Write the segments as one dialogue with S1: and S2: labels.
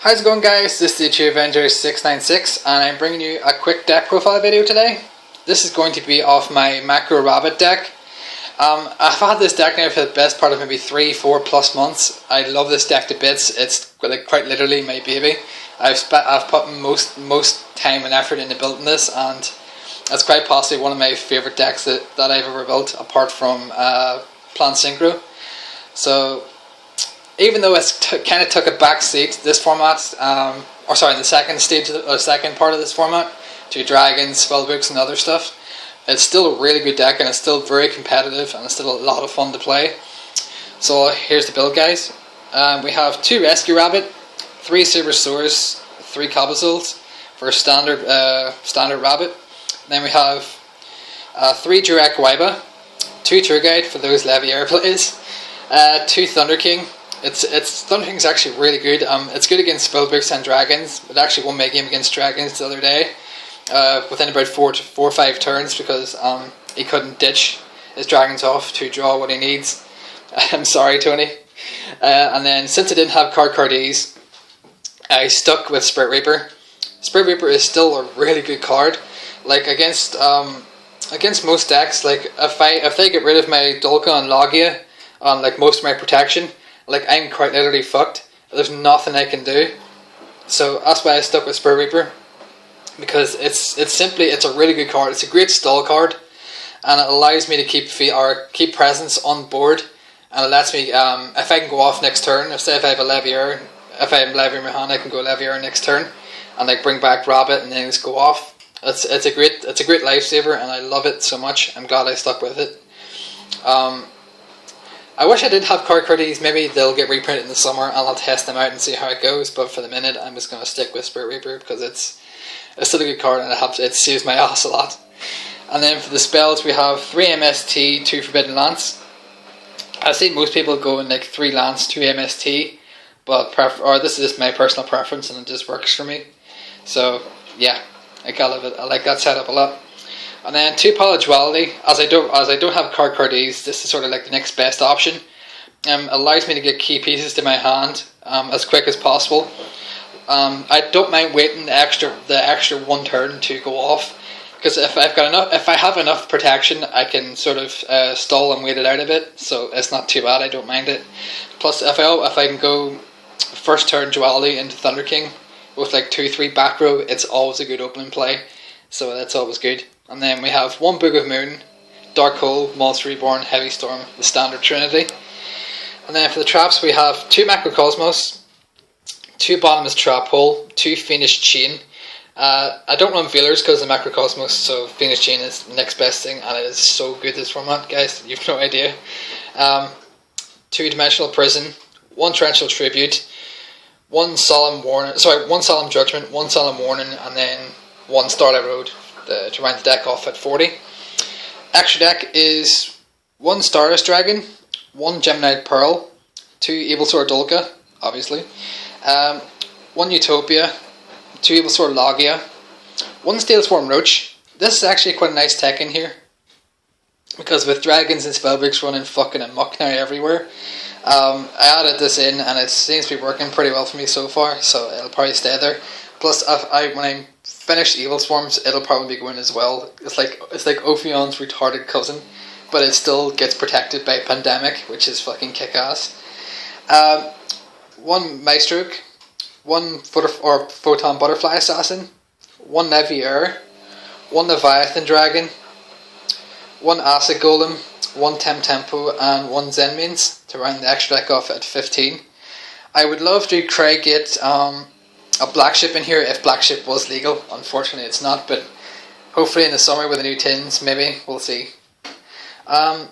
S1: How's it going, guys? This is the True Avenger 696 and I'm bringing you a quick deck profile video today. This is going to be off my Macro Rabbit deck. I've had this deck now for the best part of maybe 3-4 plus months. I love this deck to bits. It's like quite literally my baby. I've put most time and effort into building this, and it's quite possibly one of my favourite decks that I've ever built, apart from Plan Synchro. So even though it's kind of took a back seat, this format, the second stage, or second part of this format, to dragons, spellbooks and other stuff, it's still a really good deck and it's still very competitive and it's still a lot of fun to play. So here's the build, guys. We have 2 Rescue Rabbit, 3 Silver Swords, 3 Cobblesouls for standard Rabbit. Then we have 3 Jurek Waiba, 2 Tour Guide for those Leviair plays, 2 Thunder King. Thunder King's actually really good. It's good against spellbooks and dragons. It actually won my game against dragons the other day, within about 4 or 5 turns, because he couldn't ditch his dragons off to draw what he needs. I'm sorry, Tony. And then, since I didn't have Cardies, I stuck with Spirit Reaper. Spirit Reaper is still a really good card. Like against most decks, like if they get rid of my Dolka and Logia on like most of my protection, like I'm quite literally fucked. There's nothing I can do. So that's why I stuck with Spirit Reaper, because it's a really good card. It's a great stall card, and it allows me to keep presence on board, and it lets me if I can go off next turn. If I have Leviair in my hand, I can go Leviair next turn, and like bring back Rabbit and then just go off. It's a great lifesaver, and I love it so much. I'm glad I stuck with it. I wish I did have Cardies. Maybe they'll get reprinted in the summer and I'll test them out and see how it goes, but for the minute I'm just going to stick with Spirit Reaper because it's still a good card and it saves my ass a lot. And then for the spells, we have 3 MST, 2 Forbidden Lance. I've seen most people go in like 3 Lance, 2 MST, but this is just my personal preference and it just works for me. So yeah, I love it. I like that setup a lot. And then 2 Pile of Duality. As I don't have Cardies, this is sort of like the next best option. Allows me to get key pieces to my hand as quick as possible. I don't mind waiting the extra 1 turn to go off, because if I have enough protection, I can sort of stall and wait it out a bit. So it's not too bad. I don't mind it. Plus, if I can go first turn Duality into Thunder King with like 2-3 back row, it's always a good opening play. So that's always good. And then we have 1 Book of Moon, Dark Hole, Monster Reborn, Heavy Storm, the standard trinity. And then for the traps, we have 2 Macrocosmos, 2 Bottomless Trap Hole, 2 Phoenix Chain. I don't run Veilers because of Macrocosmos, so Phoenix Chain is the next best thing, and it is so good, this format, guys, you've no idea. 2 Dimensional Prison, 1 Torrential Tribute, 1 Solemn Judgment, 1 Solemn Warning, and then 1 Starlight Road to round the deck off at 40. Extra deck is 1 Stardust Dragon, 1 Gemini Pearl, 2 Evilsword Dolka, obviously, 1 Utopia, 2 Evilsword Logia, 1 Steel Swarm Roach. This is actually quite a nice tech in here, because with dragons and spellbooks running fucking amok now everywhere, I added this in and it seems to be working pretty well for me so far, so it'll probably stay there. Plus, when I finish Evil Swarms, it'll probably be going as well. It's like Ophion's retarded cousin, but it still gets protected by Pandemic, which is fucking kick-ass. 1 Maestroke, 1 Photon Butterfly Assassin, 1 Leviair, 1 Leviathan Dragon, 1 Acid Golem, 1 Tempo, and 1 Zenmains to round the extra deck off at 15. I would love to try get a Black Ship in here if Black Ship was legal. Unfortunately it's not, but hopefully in the summer with the new tins, maybe, we'll see.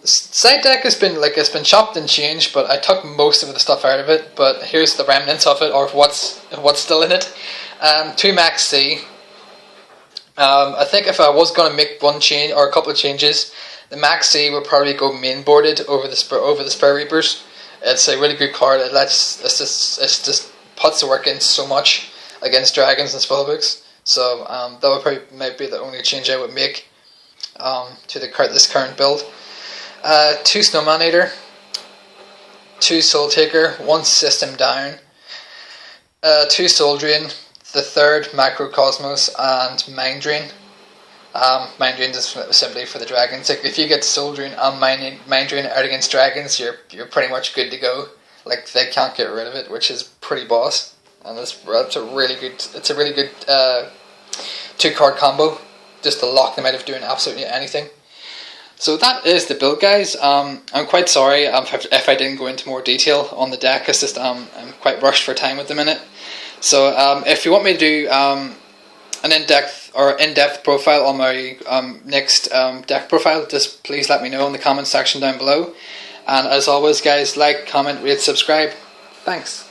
S1: Side deck has been chopped and changed, but I took most of the stuff out of it, but here's the remnants of it, or what's still in it. 2 Max C. I think if I was going to make one change or a couple of changes, the Max C would probably go main boarded over the Spirit Reapers. It's a really good card. It just puts the work in so much against dragons and spellbooks. So that would probably might be the only change I would make to this current build. 2 Snowman Eater, 2 Soul Taker, 1 System Down, 2 Soul Drain, the 3rd Macrocosmos, and Mind Drain. Mind Drain is simply for the dragons. Like, if you get Soul Drain and Mind Drain out against dragons, you're pretty much good to go. Like, they can't get rid of it, which is pretty boss. And it's a really good 2-card combo, just to lock them out of doing absolutely anything. So that is the build, guys. I'm quite sorry if I didn't go into more detail on the deck. It's just I'm quite rushed for time at the minute. So if you want me to do an in-depth profile on my next deck profile, just please let me know in the comment section down below. And as always, guys, like, comment, rate, subscribe. Thanks.